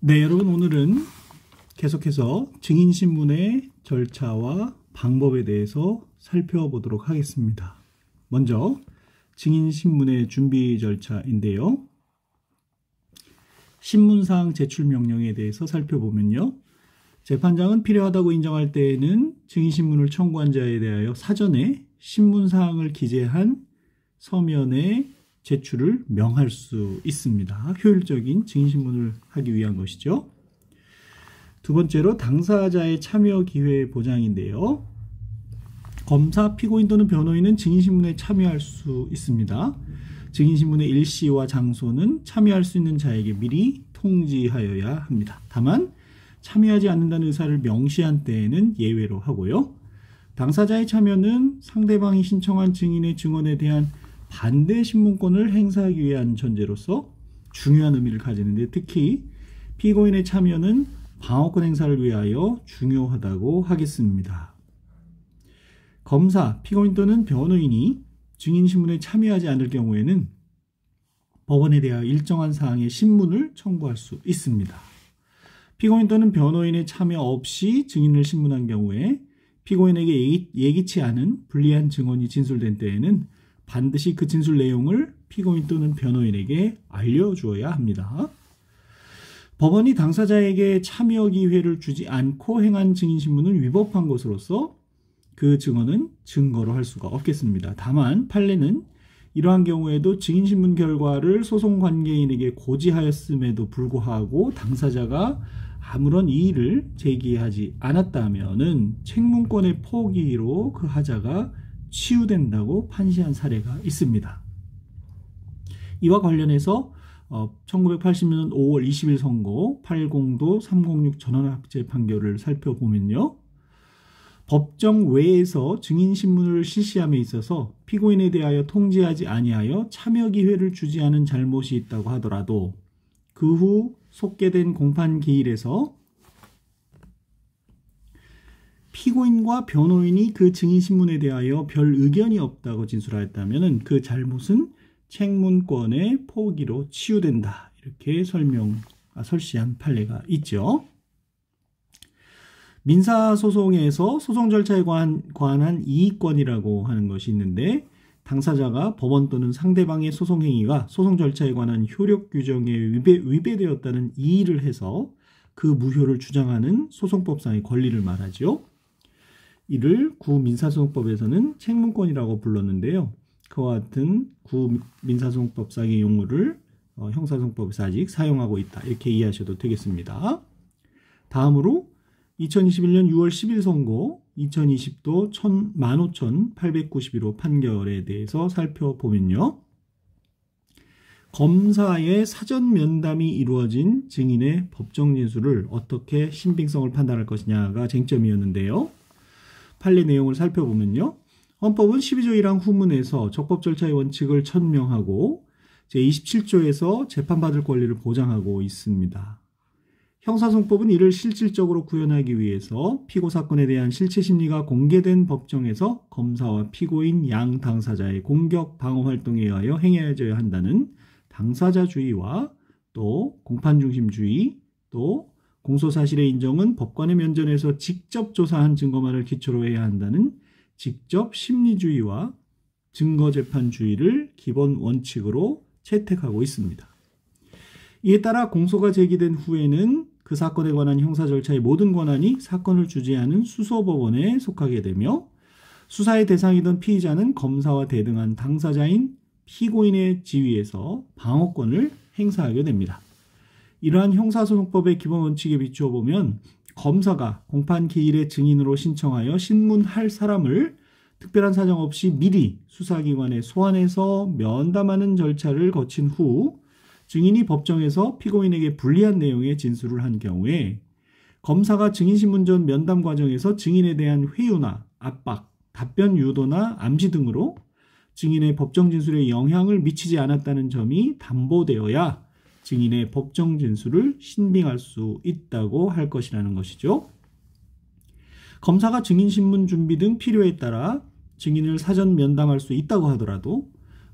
네, 여러분 오늘은 계속해서 증인신문의 절차와 방법에 대해서 살펴보도록 하겠습니다. 먼저 증인신문의 준비 절차인데요. 신문사항 제출 명령에 대해서 살펴보면요. 재판장은 필요하다고 인정할 때에는 증인신문을 청구한 자에 대하여 사전에 신문사항을 기재한 서면의 제출을 명할 수 있습니다. 효율적인 증인신문을 하기 위한 것이죠. 두 번째로 당사자의 참여 기회 보장인데요. 검사, 피고인 또는 변호인은 증인신문에 참여할 수 있습니다. 증인신문의 일시와 장소는 참여할 수 있는 자에게 미리 통지하여야 합니다. 다만 참여하지 않는다는 의사를 명시한 때에는 예외로 하고요. 당사자의 참여는 상대방이 신청한 증인의 증언에 대한 반대 신문권을 행사하기 위한 전제로서 중요한 의미를 가지는데, 특히 피고인의 참여는 방어권 행사를 위하여 중요하다고 하겠습니다. 검사, 피고인 또는 변호인이 증인신문에 참여하지 않을 경우에는 법원에 대하여 일정한 사항의 신문을 청구할 수 있습니다. 피고인 또는 변호인의 참여 없이 증인을 신문한 경우에 피고인에게 예기치 않은 불리한 증언이 진술된 때에는 반드시 그 진술 내용을 피고인 또는 변호인에게 알려주어야 합니다. 법원이 당사자에게 참여 기회를 주지 않고 행한 증인신문을 위법한 것으로서 그 증언은 증거로 할 수가 없겠습니다. 다만 판례는 이러한 경우에도 증인신문 결과를 소송관계인에게 고지하였음에도 불구하고 당사자가 아무런 이의를 제기하지 않았다면은 책문권의 포기로 그 하자가 치유된다고 판시한 사례가 있습니다. 이와 관련해서 1980년 5월 20일 선고 80도 306 전원합체 판결을 살펴보면요. 법정 외에서 증인신문을 실시함에 있어서 피고인에 대하여 통지하지 아니하여 참여 기회를 주지 않은 잘못이 있다고 하더라도 그 후 속개된 공판기일에서 피고인과 변호인이 그 증인신문에 대하여 별 의견이 없다고 진술하였다면 그 잘못은 책문권의 포기로 치유된다. 이렇게 설시한 판례가 있죠. 민사소송에서 소송 절차에 관한 이의권이라고 하는 것이 있는데, 당사자가 법원 또는 상대방의 소송행위가 소송 절차에 관한 효력 규정에 위배되었다는 이의를 해서 그 무효를 주장하는 소송법상의 권리를 말하죠. 이를 구민사소송법에서는 책문권이라고 불렀는데요. 그와 같은 구민사소송법상의 용어를 형사소송법에서 아직 사용하고 있다. 이렇게 이해하셔도 되겠습니다. 다음으로 2021년 6월 10일 선고 2020도 15,891호 판결에 대해서 살펴보면요. 검사의 사전 면담이 이루어진 증인의 법정 진술을 어떻게 신빙성을 판단할 것이냐가 쟁점이었는데요. 판례 내용을 살펴보면요. 헌법은 12조 1항 후문에서 적법 절차의 원칙을 천명하고 제27조에서 재판받을 권리를 보장하고 있습니다. 형사소송법은 이를 실질적으로 구현하기 위해서 피고 사건에 대한 실체 심리가 공개된 법정에서 검사와 피고인 양 당사자의 공격 방어 활동에 의하여 행해져야 한다는 당사자주의와 또 공판중심주의, 또 공소사실의 인정은 법관의 면전에서 직접 조사한 증거만을 기초로 해야 한다는 직접 심리주의와 증거재판주의를 기본 원칙으로 채택하고 있습니다. 이에 따라 공소가 제기된 후에는 그 사건에 관한 형사 절차의 모든 권한이 사건을 주재하는 수소법원에 속하게 되며, 수사의 대상이던 피의자는 검사와 대등한 당사자인 피고인의 지위에서 방어권을 행사하게 됩니다. 이러한 형사소송법의 기본 원칙에 비추어 보면 검사가 공판 기일의 증인으로 신청하여 신문할 사람을 특별한 사정 없이 미리 수사기관에 소환해서 면담하는 절차를 거친 후 증인이 법정에서 피고인에게 불리한 내용의 진술을 한 경우에 검사가 증인신문 전 면담 과정에서 증인에 대한 회유나 압박, 답변 유도나 암시 등으로 증인의 법정 진술에 영향을 미치지 않았다는 점이 담보되어야 증인의 법정 진술을 신빙할 수 있다고 할 것이라는 것이죠. 검사가 증인신문 준비 등 필요에 따라 증인을 사전 면담할 수 있다고 하더라도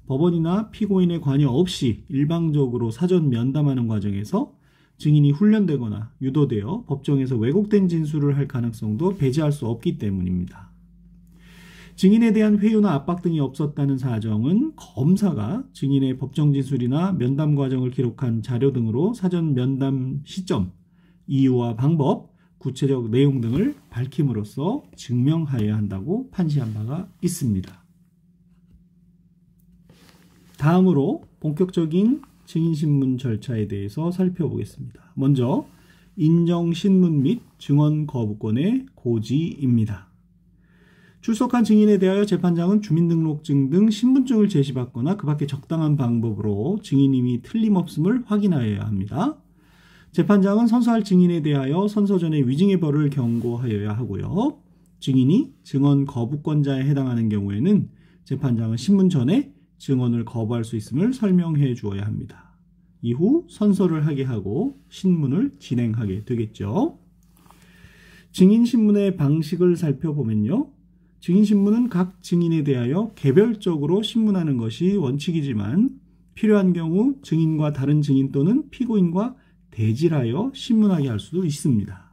법원이나 피고인의 관여 없이 일방적으로 사전 면담하는 과정에서 증인이 훈련되거나 유도되어 법정에서 왜곡된 진술을 할 가능성도 배제할 수 없기 때문입니다. 증인에 대한 회유나 압박 등이 없었다는 사정은 검사가 증인의 법정 진술이나 면담 과정을 기록한 자료 등으로 사전 면담 시점, 이유와 방법, 구체적 내용 등을 밝힘으로써 증명하여야 한다고 판시한 바가 있습니다. 다음으로 본격적인 증인신문 절차에 대해서 살펴보겠습니다. 먼저 인정신문 및 증언 거부권의 고지입니다. 출석한 증인에 대하여 재판장은 주민등록증 등 신분증을 제시받거나 그 밖에 적당한 방법으로 증인임이 틀림없음을 확인하여야 합니다. 재판장은 선서할 증인에 대하여 선서 전에 위증의 벌을 경고하여야 하고요. 증인이 증언 거부권자에 해당하는 경우에는 재판장은 신문 전에 증언을 거부할 수 있음을 설명해 주어야 합니다. 이후 선서를 하게 하고 신문을 진행하게 되겠죠. 증인신문의 방식을 살펴보면요. 증인신문은 각 증인에 대하여 개별적으로 신문하는 것이 원칙이지만 필요한 경우 증인과 다른 증인 또는 피고인과 대질하여 신문하게 할 수도 있습니다.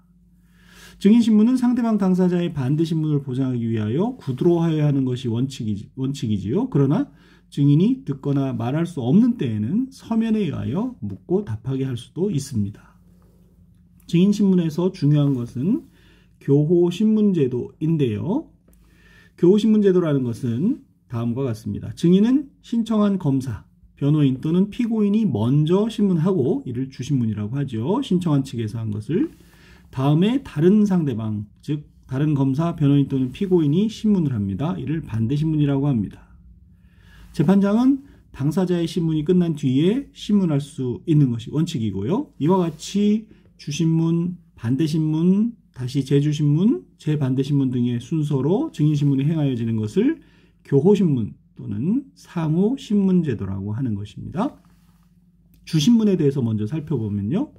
증인신문은 상대방 당사자의 반대신문을 보장하기 위하여 구두로 하여야 하는 것이 원칙이지요. 그러나 증인이 듣거나 말할 수 없는 때에는 서면에 의하여 묻고 답하게 할 수도 있습니다. 증인신문에서 중요한 것은 교호신문제도인데요. 교호신문제도라는 것은 다음과 같습니다. 증인은 신청한 검사, 변호인 또는 피고인이 먼저 신문하고 이를 주신문이라고 하죠. 신청한 측에서 한 것을. 다음에 다른 상대방, 즉 다른 검사, 변호인 또는 피고인이 신문을 합니다. 이를 반대신문이라고 합니다. 재판장은 당사자의 신문이 끝난 뒤에 신문할 수 있는 것이 원칙이고요. 이와 같이 주신문, 반대신문, 다시 재주신문, 재반대신문 등의 순서로 증인신문이 행하여지는 것을 교호신문 또는 상호신문제도라고 하는 것입니다. 주신문에 대해서 먼저 살펴보면요.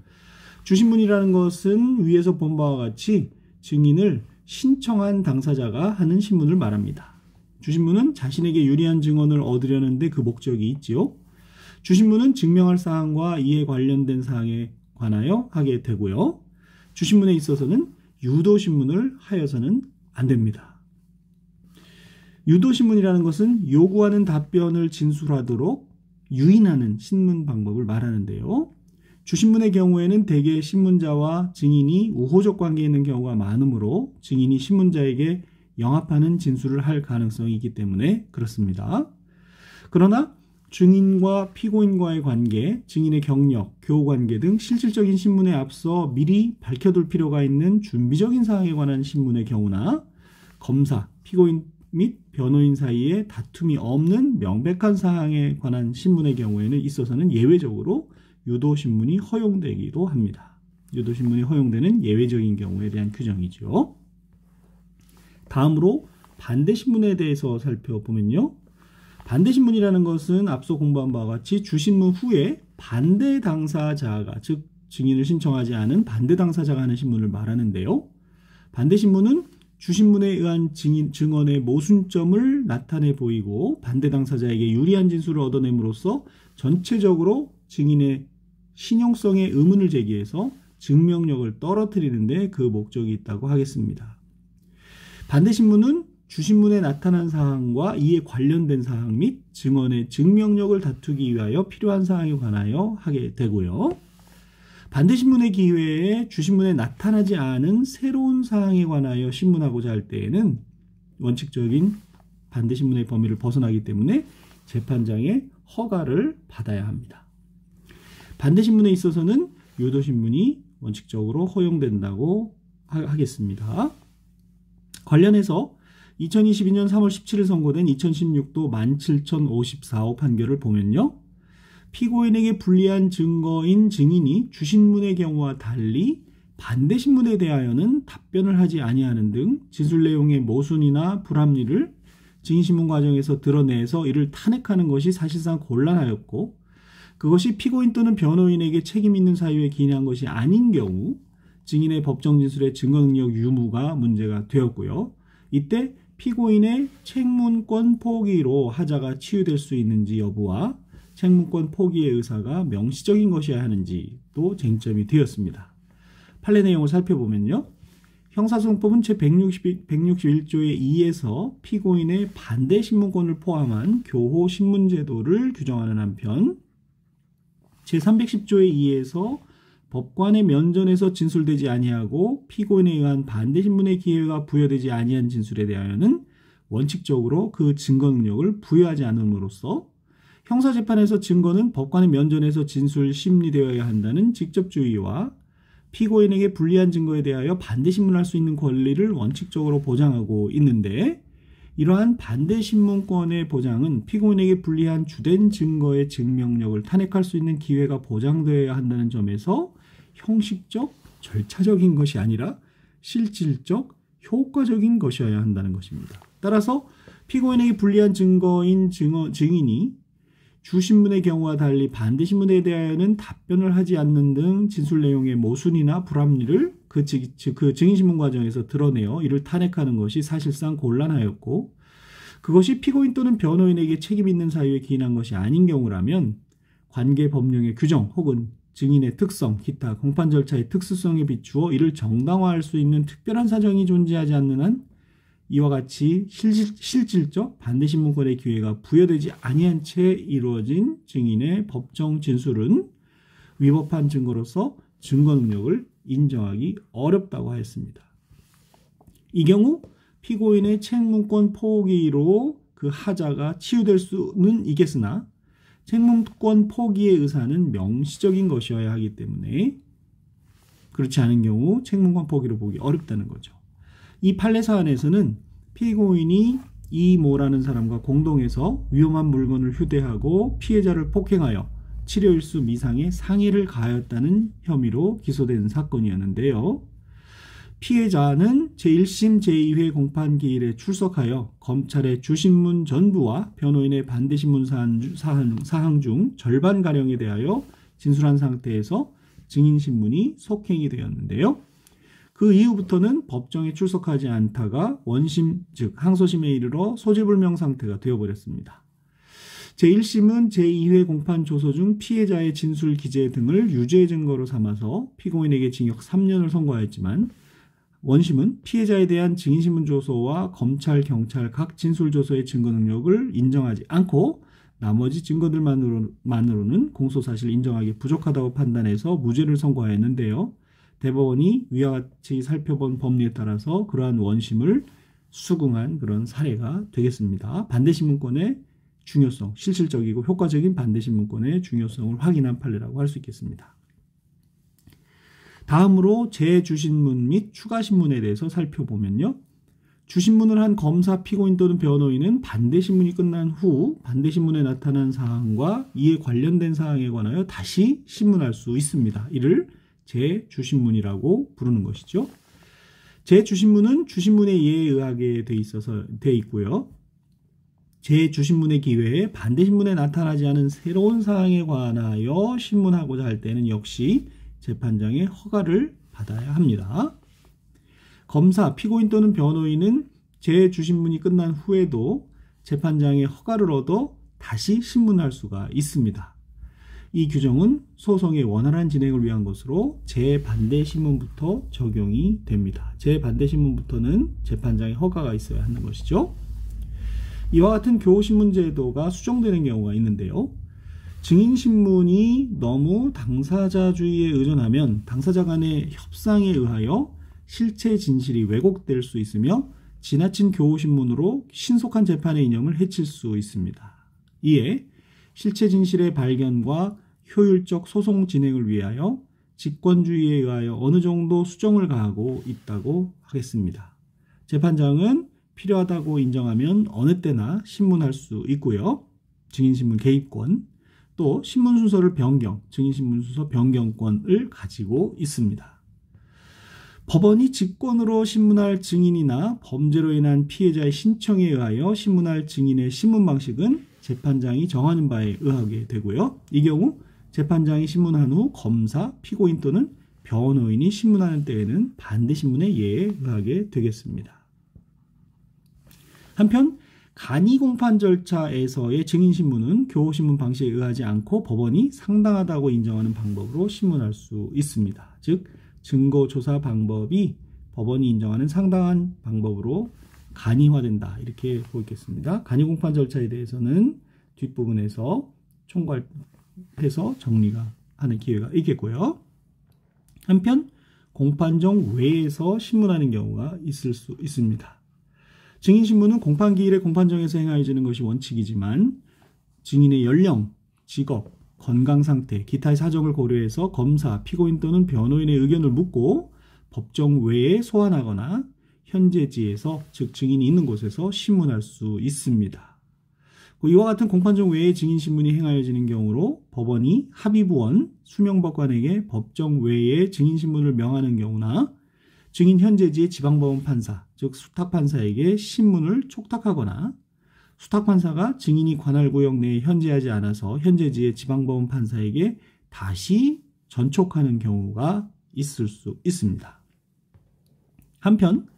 주신문이라는 것은 위에서 본 바와 같이 증인을 신청한 당사자가 하는 신문을 말합니다. 주신문은 자신에게 유리한 증언을 얻으려는 데 그 목적이 있지요. 주신문은 증명할 사항과 이에 관련된 사항에 관하여 하게 되고요. 주신문에 있어서는 유도신문을 하여서는 안 됩니다. 유도신문이라는 것은 요구하는 답변을 진술하도록 유인하는 신문 방법을 말하는데요. 주신문의 경우에는 대개 신문자와 증인이 우호적 관계에 있는 경우가 많으므로 증인이 신문자에게 영합하는 진술을 할 가능성이 있기 때문에 그렇습니다. 그러나 증인과 피고인과의 관계, 증인의 경력, 교우관계 등 실질적인 신문에 앞서 미리 밝혀둘 필요가 있는 준비적인 사항에 관한 신문의 경우나 검사, 피고인 및 변호인 사이에 다툼이 없는 명백한 사항에 관한 신문의 경우에는 있어서는 예외적으로 유도신문이 허용되기도 합니다. 유도신문이 허용되는 예외적인 경우에 대한 규정이죠. 다음으로 반대신문에 대해서 살펴보면요. 반대신문이라는 것은 앞서 공부한 바와 같이 주신문 후에 반대 당사자가, 즉 증인을 신청하지 않은 반대 당사자가 하는 신문을 말하는데요. 반대신문은 주신문에 의한 증언의 모순점을 나타내 보이고 반대 당사자에게 유리한 진술을 얻어냄으로써 전체적으로 증인의 신용성에 의문을 제기해서 증명력을 떨어뜨리는 데 그 목적이 있다고 하겠습니다. 반대신문은 주신문에 나타난 사항과 이에 관련된 사항 및 증언의 증명력을 다투기 위하여 필요한 사항에 관하여 하게 되고요. 반대신문의 기회에 주신문에 나타나지 않은 새로운 사항에 관하여 신문하고자 할 때에는 원칙적인 반대신문의 범위를 벗어나기 때문에 재판장의 허가를 받아야 합니다. 반대신문에 있어서는 유도신문이 원칙적으로 허용된다고 하겠습니다. 관련해서 2022년 3월 17일 선고된 2016도 17,054호 판결을 보면요. 피고인에게 불리한 증거인 증인이 주신문의 경우와 달리 반대신문에 대하여는 답변을 하지 아니하는 등 진술 내용의 모순이나 불합리를 증인신문 과정에서 드러내서 이를 탄핵하는 것이 사실상 곤란하였고 그것이 피고인 또는 변호인에게 책임 있는 사유에 기인한 것이 아닌 경우 증인의 법정 진술의 증거 능력 유무가 문제가 되었고요. 이때 피고인의 책문권 포기로 하자가 치유될 수 있는지 여부와 책무권 포기의 의사가 명시적인 것이어야 하는지도 쟁점이 되었습니다. 판례 내용을 살펴보면요. 형사소송법은 제161조의 2에서 피고인의 반대 신문권을 포함한 교호 신문 제도를 규정하는 한편 제310조의 2에서 법관의 면전에서 진술되지 아니하고 피고인에 의한 반대 신문의 기회가 부여되지 아니한 진술에 대하여는 원칙적으로 그 증거 능력을 부여하지 않음으로써 형사재판에서 증거는 법관의 면전에서 진술 심리되어야 한다는 직접주의와 피고인에게 불리한 증거에 대하여 반대 신문할 수 있는 권리를 원칙적으로 보장하고 있는데 이러한 반대 신문권의 보장은 피고인에게 불리한 주된 증거의 증명력을 탄핵할 수 있는 기회가 보장되어야 한다는 점에서 형식적, 절차적인 것이 아니라 실질적, 효과적인 것이어야 한다는 것입니다. 따라서 피고인에게 불리한 증거인 증인이 주신문의 경우와 달리 반대 신문에 대하여는 답변을 하지 않는 등 진술 내용의 모순이나 불합리를 그 증인신문 과정에서 드러내어 이를 탄핵하는 것이 사실상 곤란하였고 그것이 피고인 또는 변호인에게 책임 있는 사유에 기인한 것이 아닌 경우라면 관계 법령의 규정 혹은 증인의 특성, 기타 공판 절차의 특수성에 비추어 이를 정당화할 수 있는 특별한 사정이 존재하지 않는 한 이와 같이 실질적 반대신문권의 기회가 부여되지 아니한 채 이루어진 증인의 법정 진술은 위법한 증거로서 증거 능력을 인정하기 어렵다고 하였습니다. 이 경우 피고인의 책문권 포기로 그 하자가 치유될 수는 있겠으나 책문권 포기의 의사는 명시적인 것이어야 하기 때문에 그렇지 않은 경우 책문권 포기로 보기 어렵다는 거죠. 이 판례 사안에서는 피고인이 이모라는 사람과 공동해서 위험한 물건을 휴대하고 피해자를 폭행하여 치료일수 미상의 상해를 가하였다는 혐의로 기소된 사건이었는데요. 피해자는 제1심 제2회 공판기일에 출석하여 검찰의 주신문 전부와 변호인의 반대신문 사항 중 절반가량에 대하여 진술한 상태에서 증인신문이 속행이 되었는데요. 그 이후부터는 법정에 출석하지 않다가 원심 즉 항소심에 이르러 소지불명 상태가 되어버렸습니다. 제1심은 제2회 공판 조서 중 피해자의 진술 기재 등을 유죄 증거로 삼아서 피고인에게 징역 3년을 선고하였지만 원심은 피해자에 대한 증인신문 조서와 검찰, 경찰 각 진술 조서의 증거 능력을 인정하지 않고 나머지 증거들만으로는 공소사실 인정하기 부족하다고 판단해서 무죄를 선고하였는데요. 대법원이 위와 같이 살펴본 법리에 따라서 그러한 원심을 수긍한 그런 사례가 되겠습니다. 반대신문권의 중요성, 실질적이고 효과적인 반대신문권의 중요성을 확인한 판례라고 할 수 있겠습니다. 다음으로 재주신문 및 추가신문에 대해서 살펴보면요. 주신문을 한 검사, 피고인 또는 변호인은 반대신문이 끝난 후 반대신문에 나타난 사항과 이에 관련된 사항에 관하여 다시 신문할 수 있습니다. 이를 재주신문이라고 부르는 것이죠. 재주신문은 주신문의 예에 의하게 돼 있고요. 재주신문의 기회에 반대신문에 나타나지 않은 새로운 사항에 관하여 신문하고자 할 때는 역시 재판장의 허가를 받아야 합니다. 검사, 피고인 또는 변호인은 재주신문이 끝난 후에도 재판장의 허가를 얻어 다시 신문할 수가 있습니다. 이 규정은 소송의 원활한 진행을 위한 것으로 재반대신문부터 적용이 됩니다. 재반대신문부터는 재판장의 허가가 있어야 하는 것이죠. 이와 같은 교호신문 제도가 수정되는 경우가 있는데요. 증인신문이 너무 당사자주의에 의존하면 당사자 간의 협상에 의하여 실체 진실이 왜곡될 수 있으며 지나친 교호신문으로 신속한 재판의 이념을 해칠 수 있습니다. 이에 실체 진실의 발견과 효율적 소송 진행을 위하여 직권주의에 의하여 어느 정도 수정을 가하고 있다고 하겠습니다. 재판장은 필요하다고 인정하면 어느 때나 신문할 수 있고요. 증인신문 개입권, 또 신문 순서를 변경, 증인신문 순서 변경권을 가지고 있습니다. 법원이 직권으로 신문할 증인이나 범죄로 인한 피해자의 신청에 의하여 신문할 증인의 신문 방식은 재판장이 정하는 바에 의하게 되고요. 이 경우 재판장이 신문한 후 검사, 피고인 또는 변호인이 신문하는 때에는 반대신문의 예에 의하게 되겠습니다. 한편 간이 공판 절차에서의 증인신문은 교호신문 방식에 의하지 않고 법원이 상당하다고 인정하는 방법으로 신문할 수 있습니다. 즉 증거조사 방법이 법원이 인정하는 상당한 방법으로 간이화된다, 이렇게 보겠습니다. 간이 공판 절차에 대해서는 뒷부분에서 총괄해서 정리가 하는 기회가 있겠고요. 한편 공판정 외에서 신문하는 경우가 있을 수 있습니다. 증인신문은 공판기일에 공판정에서 행하여지는 것이 원칙이지만 증인의 연령, 직업, 건강상태, 기타의 사정을 고려해서 검사, 피고인 또는 변호인의 의견을 묻고 법정 외에 소환하거나 현재지에서, 즉 증인이 있는 곳에서 신문할 수 있습니다. 이와 같은 공판정 외에 증인신문이 행하여지는 경우로 법원이 합의부원, 수명법관에게 법정 외에 증인신문을 명하는 경우나 증인 현재지의 지방법원 판사, 즉 수탁판사에게 신문을 촉탁하거나 수탁판사가 증인이 관할 구역 내에 현재하지 않아서 현재지의 지방법원 판사에게 다시 전촉하는 경우가 있을 수 있습니다. 한편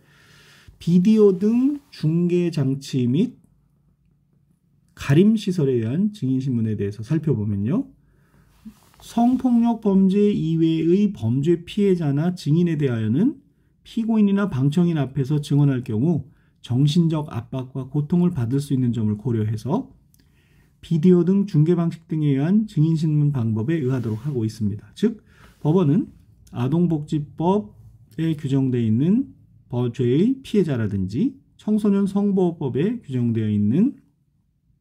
비디오 등 중계장치 및 가림시설에 의한 증인신문에 대해서 살펴보면요. 성폭력 범죄 이외의 범죄 피해자나 증인에 대하여는 피고인이나 방청인 앞에서 증언할 경우 정신적 압박과 고통을 받을 수 있는 점을 고려해서 비디오 등 중계 방식 등에 의한 증인신문 방법에 의하도록 하고 있습니다. 즉 법원은 아동복지법에 규정되어 있는 죄의 피해자라든지 청소년 성보호법에 규정되어 있는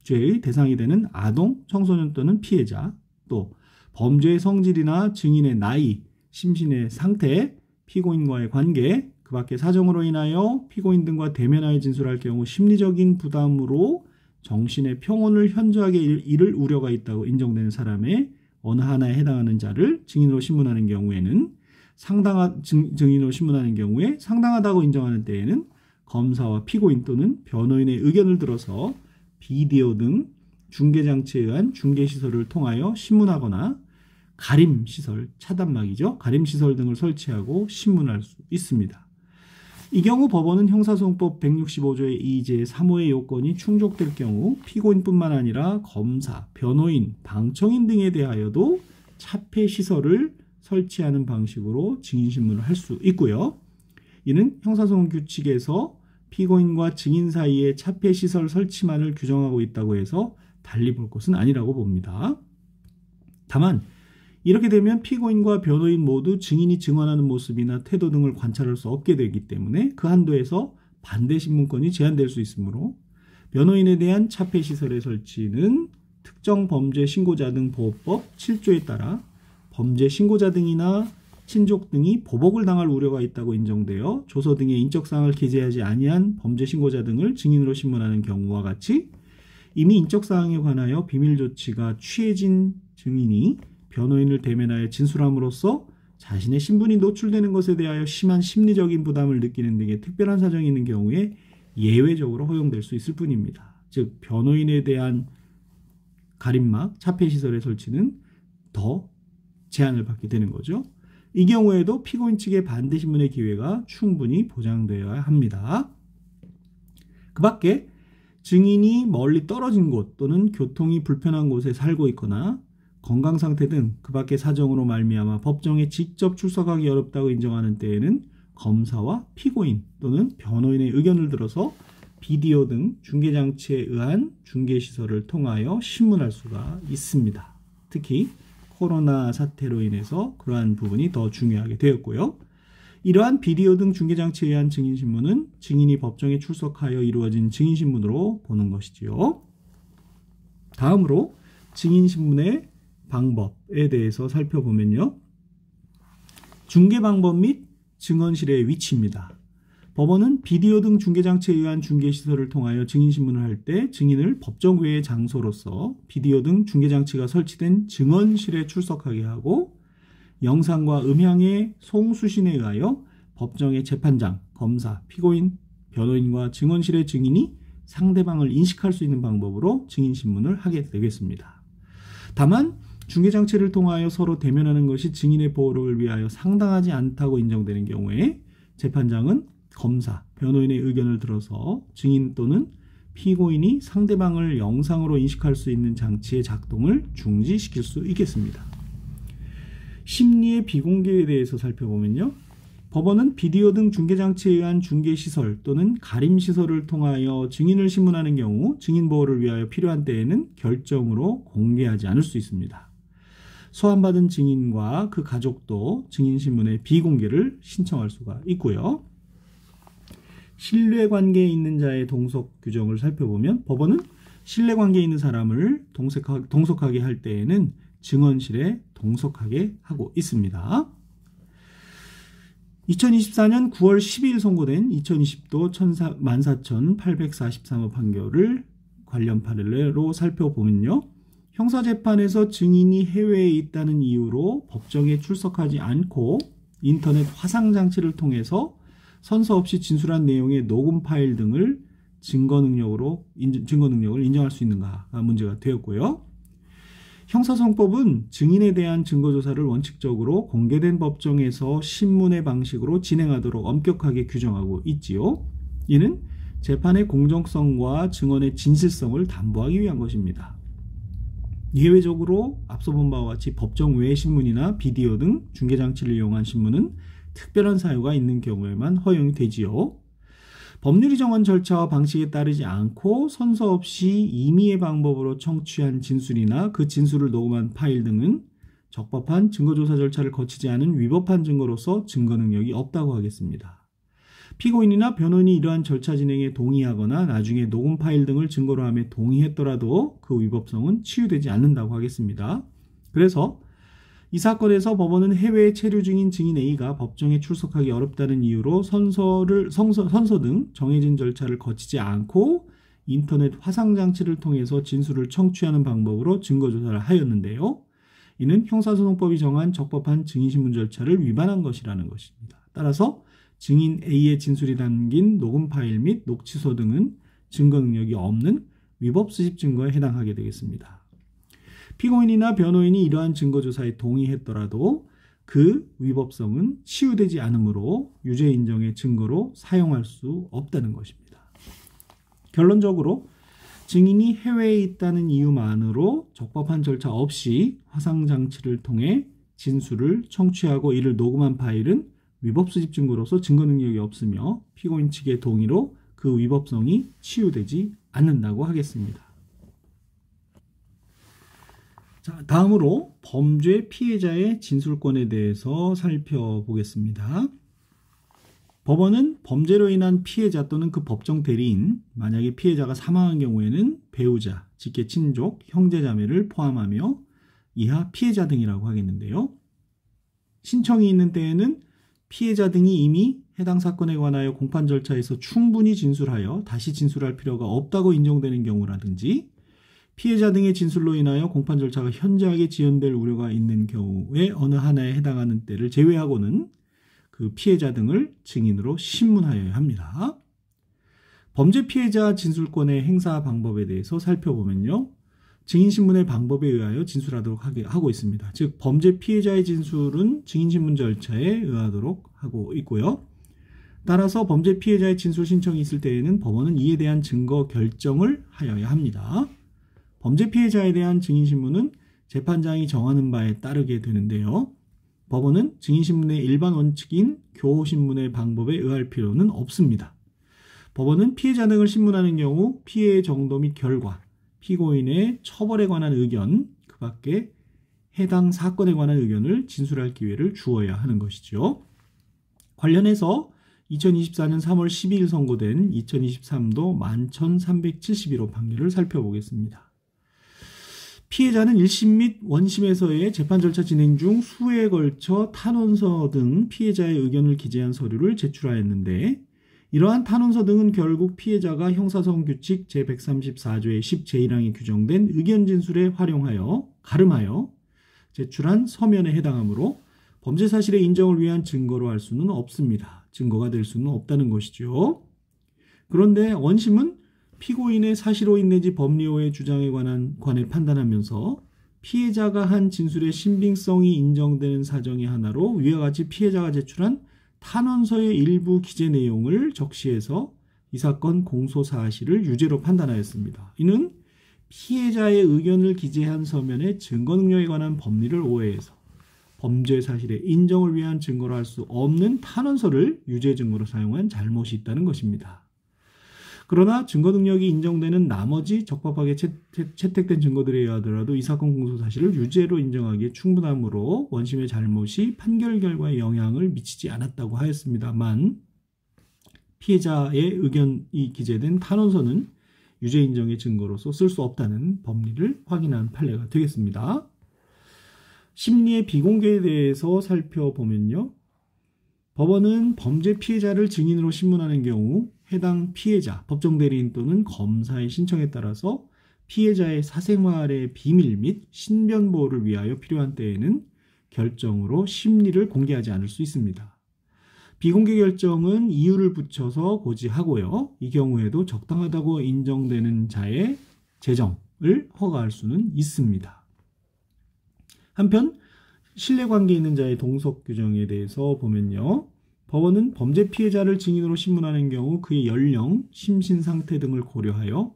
죄의 대상이 되는 아동, 청소년 또는 피해자, 또 범죄의 성질이나 증인의 나이, 심신의 상태, 피고인과의 관계, 그 밖의 사정으로 인하여 피고인 등과 대면하여 진술할 경우 심리적인 부담으로 정신의 평온을 현저하게 잃을 우려가 있다고 인정되는 사람의 어느 하나에 해당하는 자를 증인으로 신문하는 경우에는 증인으로 신문하는 경우에 상당하다고 인정하는 때에는 검사와 피고인 또는 변호인의 의견을 들어서 비디오 등 중계장치에 의한 중계시설을 통하여 신문하거나 가림시설, 차단막이죠. 가림시설 등을 설치하고 신문할 수 있습니다. 이 경우 법원은 형사소송법 165조의 2제 3호의 요건이 충족될 경우 피고인뿐만 아니라 검사, 변호인, 방청인 등에 대하여도 차폐시설을 설치하는 방식으로 증인신문을 할 수 있고요. 이는 형사소송 규칙에서 피고인과 증인 사이에 차폐시설 설치만을 규정하고 있다고 해서 달리 볼 것은 아니라고 봅니다. 다만 이렇게 되면 피고인과 변호인 모두 증인이 증언하는 모습이나 태도 등을 관찰할 수 없게 되기 때문에 그 한도에서 반대 신문권이 제한될 수 있으므로 변호인에 대한 차폐시설의 설치는 특정 범죄 신고자 등 보호법 7조에 따라 범죄 신고자 등이나 친족 등이 보복을 당할 우려가 있다고 인정되어 조서 등의 인적사항을 기재하지 아니한 범죄 신고자 등을 증인으로 신문하는 경우와 같이 이미 인적사항에 관하여 비밀 조치가 취해진 증인이 변호인을 대면하여 진술함으로써 자신의 신분이 노출되는 것에 대하여 심한 심리적인 부담을 느끼는 등의 특별한 사정이 있는 경우에 예외적으로 허용될 수 있을 뿐입니다. 즉 변호인에 대한 가림막, 차폐시설의 설치는 더 제한을 받게 되는 거죠. 이 경우에도 피고인 측의 반대 신문의 기회가 충분히 보장되어야 합니다. 그 밖에 증인이 멀리 떨어진 곳 또는 교통이 불편한 곳에 살고 있거나 건강상태 등 그 밖의 사정으로 말미암아 법정에 직접 출석하기 어렵다고 인정하는 때에는 검사와 피고인 또는 변호인의 의견을 들어서 비디오 등 중계장치에 의한 중계시설을 통하여 신문할 수가 있습니다. 특히 코로나 사태로 인해서 그러한 부분이 더 중요하게 되었고요. 이러한 비디오 등 중계장치에 의한 증인신문은 증인이 법정에 출석하여 이루어진 증인신문으로 보는 것이지요. 다음으로 증인신문의 방법에 대해서 살펴보면요. 중계방법 및 증언실의 위치입니다. 법원은 비디오 등 중계장치에 의한 중계시설을 통하여 증인신문을 할 때 증인을 법정 외의 장소로서 비디오 등 중계장치가 설치된 증언실에 출석하게 하고 영상과 음향의 송수신에 의하여 법정의 재판장, 검사, 피고인, 변호인과 증언실의 증인이 상대방을 인식할 수 있는 방법으로 증인신문을 하게 되겠습니다. 다만 중계장치를 통하여 서로 대면하는 것이 증인의 보호를 위하여 상당하지 않다고 인정되는 경우에 재판장은 검사, 변호인의 의견을 들어서 증인 또는 피고인이 상대방을 영상으로 인식할 수 있는 장치의 작동을 중지시킬 수 있겠습니다. 심리의 비공개에 대해서 살펴보면요. 법원은 비디오 등 중계장치에 의한 중계시설 또는 가림시설을 통하여 증인을 신문하는 경우 증인보호를 위하여 필요한 때에는 결정으로 공개하지 않을 수 있습니다. 소환받은 증인과 그 가족도 증인신문의 비공개를 신청할 수가 있고요. 신뢰관계에 있는 자의 동석 규정을 살펴보면 법원은 신뢰관계에 있는 사람을 동석하게 할 때에는 증언실에 동석하게 하고 있습니다. 2024년 9월 12일 선고된 2020도 14,843호 판결을 관련 판례로 살펴보면요. 형사재판에서 증인이 해외에 있다는 이유로 법정에 출석하지 않고 인터넷 화상장치를 통해서 선서 없이 진술한 내용의 녹음 파일 등을 증거 능력을 인정할 수 있는가가 문제가 되었고요. 형사소송법은 증인에 대한 증거조사를 원칙적으로 공개된 법정에서 신문의 방식으로 진행하도록 엄격하게 규정하고 있지요. 이는 재판의 공정성과 증언의 진실성을 담보하기 위한 것입니다. 예외적으로 앞서 본 바와 같이 법정 외 신문이나 비디오 등 중계장치를 이용한 신문은 특별한 사유가 있는 경우에만 허용이 되지요. 법률이 정한 절차와 방식에 따르지 않고 선서 없이 임의의 방법으로 청취한 진술이나 그 진술을 녹음한 파일 등은 적법한 증거조사 절차를 거치지 않은 위법한 증거로서 증거 능력이 없다고 하겠습니다. 피고인이나 변호인이 이러한 절차 진행에 동의하거나 나중에 녹음 파일 등을 증거로 함에 동의했더라도 그 위법성은 치유되지 않는다고 하겠습니다. 그래서 이 사건에서 법원은 해외에 체류 중인 증인 A가 법정에 출석하기 어렵다는 이유로 선서 등 정해진 절차를 거치지 않고 인터넷 화상장치를 통해서 진술을 청취하는 방법으로 증거조사를 하였는데요. 이는 형사소송법이 정한 적법한 증인신문 절차를 위반한 것이라는 것입니다. 따라서 증인 A의 진술이 담긴 녹음 파일 및 녹취서 등은 증거 능력이 없는 위법 수집 증거에 해당하게 되겠습니다. 피고인이나 변호인이 이러한 증거조사에 동의했더라도 그 위법성은 치유되지 않으므로 유죄 인정의 증거로 사용할 수 없다는 것입니다. 결론적으로 증인이 해외에 있다는 이유만으로 적법한 절차 없이 화상장치를 통해 진술을 청취하고 이를 녹음한 파일은 위법 수집 증거로서 증거 능력이 없으며 피고인 측의 동의로 그 위법성이 치유되지 않는다고 하겠습니다. 자, 다음으로 범죄 피해자의 진술권에 대해서 살펴보겠습니다. 법원은 범죄로 인한 피해자 또는 그 법정 대리인, 만약에 피해자가 사망한 경우에는 배우자, 직계 친족, 형제자매를 포함하며 이하 피해자 등이라고 하겠는데요. 신청이 있는 때에는 피해자 등이 이미 해당 사건에 관하여 공판 절차에서 충분히 진술하여 다시 진술할 필요가 없다고 인정되는 경우라든지 피해자 등의 진술로 인하여 공판 절차가 현저하게 지연될 우려가 있는 경우에 어느 하나에 해당하는 때를 제외하고는 그 피해자 등을 증인으로 신문하여야 합니다. 범죄 피해자 진술권의 행사 방법에 대해서 살펴보면요. 증인신문의 방법에 의하여 진술하도록 하고 있습니다. 즉 범죄 피해자의 진술은 증인신문 절차에 의하도록 하고 있고요. 따라서 범죄 피해자의 진술 신청이 있을 때에는 법원은 이에 대한 증거 결정을 하여야 합니다. 범죄 피해자에 대한 증인신문은 재판장이 정하는 바에 따르게 되는데요. 법원은 증인신문의 일반 원칙인 교호신문의 방법에 의할 필요는 없습니다. 법원은 피해자 등을 신문하는 경우 피해의 정도 및 결과, 피고인의 처벌에 관한 의견, 그 밖에 해당 사건에 관한 의견을 진술할 기회를 주어야 하는 것이죠. 관련해서 2024년 3월 12일 선고된 2023도 11,371호 판결을 살펴보겠습니다. 피해자는 1심 및 원심에서의 재판 절차 진행 중 수회에 걸쳐 탄원서 등 피해자의 의견을 기재한 서류를 제출하였는데 이러한 탄원서 등은 결국 피해자가 형사소송 규칙 제134조의 10제1항에 규정된 의견 진술에 가름하여 제출한 서면에 해당하므로 범죄 사실의 인정을 위한 증거로 할 수는 없습니다. 증거가 될 수는 없다는 것이죠. 그런데 원심은 피고인의 사실호인 내지 법리호의 주장에 관해 판단하면서 피해자가 한 진술의 신빙성이 인정되는 사정의 하나로 위와 같이 피해자가 제출한 탄원서의 일부 기재 내용을 적시해서 이 사건 공소 사실을 유죄로 판단하였습니다. 이는 피해자의 의견을 기재한 서면의 증거 능력에 관한 법리를 오해해서 범죄 사실의 인정을 위한 증거로 할 수 없는 탄원서를 유죄 증거로 사용한 잘못이 있다는 것입니다. 그러나 증거 능력이 인정되는 나머지 적법하게 채택된 증거들에 의하더라도 이 사건 공소 사실을 유죄로 인정하기에 충분하므로 원심의 잘못이 판결 결과에 영향을 미치지 않았다고 하였습니다만 피해자의 의견이 기재된 탄원서는 유죄 인정의 증거로서 쓸 수 없다는 법리를 확인한 판례가 되겠습니다. 심리의 비공개에 대해서 살펴보면요. 법원은 범죄 피해자를 증인으로 신문하는 경우 해당 피해자, 법정 대리인 또는 검사의 신청에 따라서 피해자의 사생활의 비밀 및 신변 보호를 위하여 필요한 때에는 결정으로 심리를 공개하지 않을 수 있습니다. 비공개 결정은 이유를 붙여서 고지하고요. 이 경우에도 적당하다고 인정되는 자의 재정을 허가할 수는 있습니다. 한편 신뢰관계 있는 자의 동석 규정에 대해서 보면요. 법원은 범죄 피해자를 증인으로 신문하는 경우 그의 연령, 심신 상태 등을 고려하여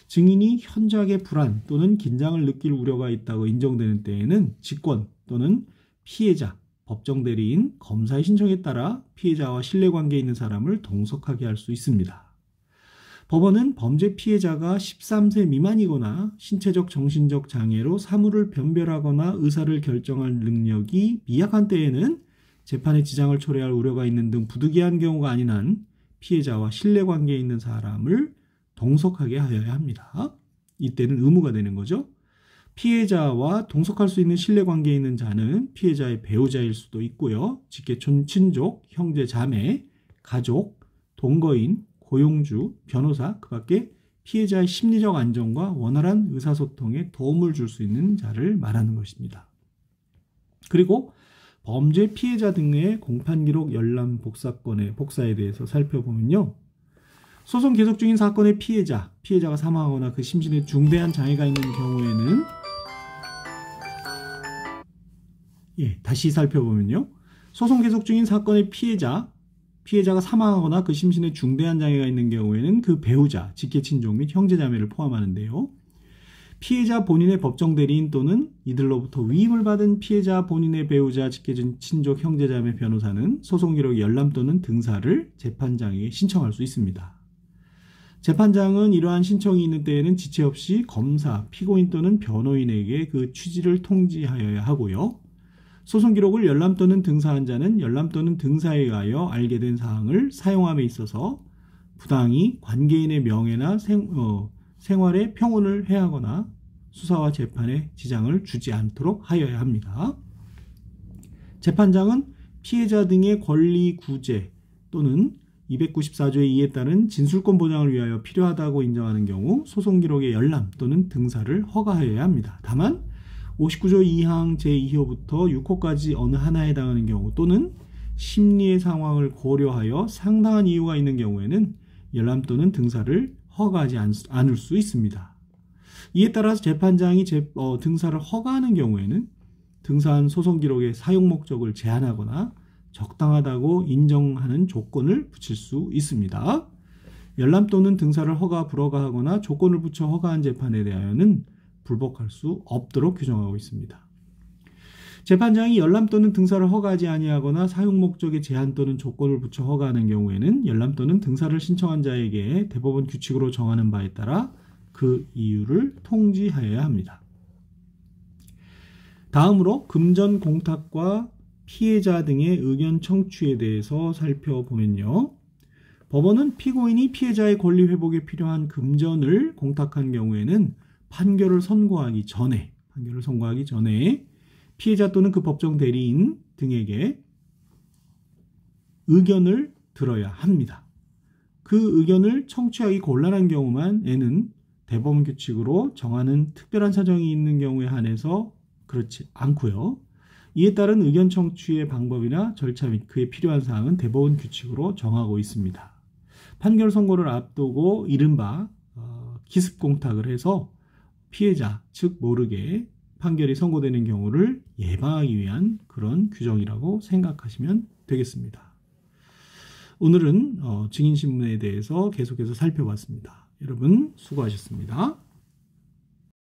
증인이 현저하게 불안 또는 긴장을 느낄 우려가 있다고 인정되는 때에는 직권 또는 피해자, 법정 대리인, 검사의 신청에 따라 피해자와 신뢰관계 있는 사람을 동석하게 할 수 있습니다. 법원은 범죄 피해자가 13세 미만이거나 신체적 정신적 장애로 사물을 변별하거나 의사를 결정할 능력이 미약한 때에는 재판에 지장을 초래할 우려가 있는 등 부득이한 경우가 아닌 한 피해자와 신뢰관계에 있는 사람을 동석하게 하여야 합니다. 이때는 의무가 되는 거죠. 피해자와 동석할 수 있는 신뢰관계에 있는 자는 피해자의 배우자일 수도 있고요. 직계촌 친족, 형제 자매, 가족, 동거인, 고용주, 변호사, 그 밖에 피해자의 심리적 안정과 원활한 의사소통에 도움을 줄 수 있는 자를 말하는 것입니다. 그리고 범죄 피해자 등의 공판기록 열람 복사에 대해서 살펴보면요. 소송 계속 중인 사건의 피해자가 사망하거나 그 심신에 중대한 장애가 있는 경우에는 다시 살펴보면요. 소송 계속 중인 사건의 피해자가 사망하거나 그 심신에 중대한 장애가 있는 경우에는 그 배우자, 직계친족 및 형제자매를 포함하는데요. 피해자 본인의 법정 대리인 또는 이들로부터 위임을 받은 피해자 본인의 배우자, 직계친족, 형제자매, 변호사는 소송기록 열람 또는 등사를 재판장에게 신청할 수 있습니다. 재판장은 이러한 신청이 있는 때에는 지체 없이 검사, 피고인 또는 변호인에게 그 취지를 통지하여야 하고요. 소송 기록을 열람 또는 등사한 자는 열람 또는 등사에 의하여 알게 된 사항을 사용함에 있어서 부당히 관계인의 명예나 생활에 평온을 해하거나 수사와 재판에 지장을 주지 않도록 하여야 합니다. 재판장은 피해자 등의 권리 구제 또는 294조의 2에 따른 진술권 보장을 위하여 필요하다고 인정하는 경우 소송 기록의 열람 또는 등사를 허가하여야 합니다. 다만 59조 2항 제2호부터 6호까지 어느 하나에 해당하는 경우 또는 심리의 상황을 고려하여 상당한 이유가 있는 경우에는 열람 또는 등사를 허가하지 않을 수 있습니다. 이에 따라서 재판장이 등사를 허가하는 경우에는 등사한 소송 기록의 사용 목적을 제한하거나 적당하다고 인정하는 조건을 붙일 수 있습니다. 열람 또는 등사를 불허가하거나 조건을 붙여 허가한 재판에 대하여는 불복할 수 없도록 규정하고 있습니다. 재판장이 열람 또는 등사를 허가하지 아니하거나 사용 목적의 제한 또는 조건을 붙여 허가하는 경우에는 열람 또는 등사를 신청한 자에게 대법원 규칙으로 정하는 바에 따라 그 이유를 통지하여야 합니다. 다음으로 금전 공탁과 피해자 등의 의견 청취에 대해서 살펴보면요. 법원은 피고인이 피해자의 권리 회복에 필요한 금전을 공탁한 경우에는 판결을 선고하기 전에 피해자 또는 그 법정 대리인 등에게 의견을 들어야 합니다. 그 의견을 청취하기 곤란한 경우만에는 대법원 규칙으로 정하는 특별한 사정이 있는 경우에 한해서 그렇지 않고요. 이에 따른 의견 청취의 방법이나 절차 및 그에 필요한 사항은 대법원 규칙으로 정하고 있습니다. 판결 선고를 앞두고 이른바 기습공탁을 해서 피해자 즉 모르게 판결이 선고되는 경우를 예방하기 위한 그런 규정이라고 생각하시면 되겠습니다. 오늘은 증인신문에 대해서 계속해서 살펴봤습니다. 여러분 수고하셨습니다.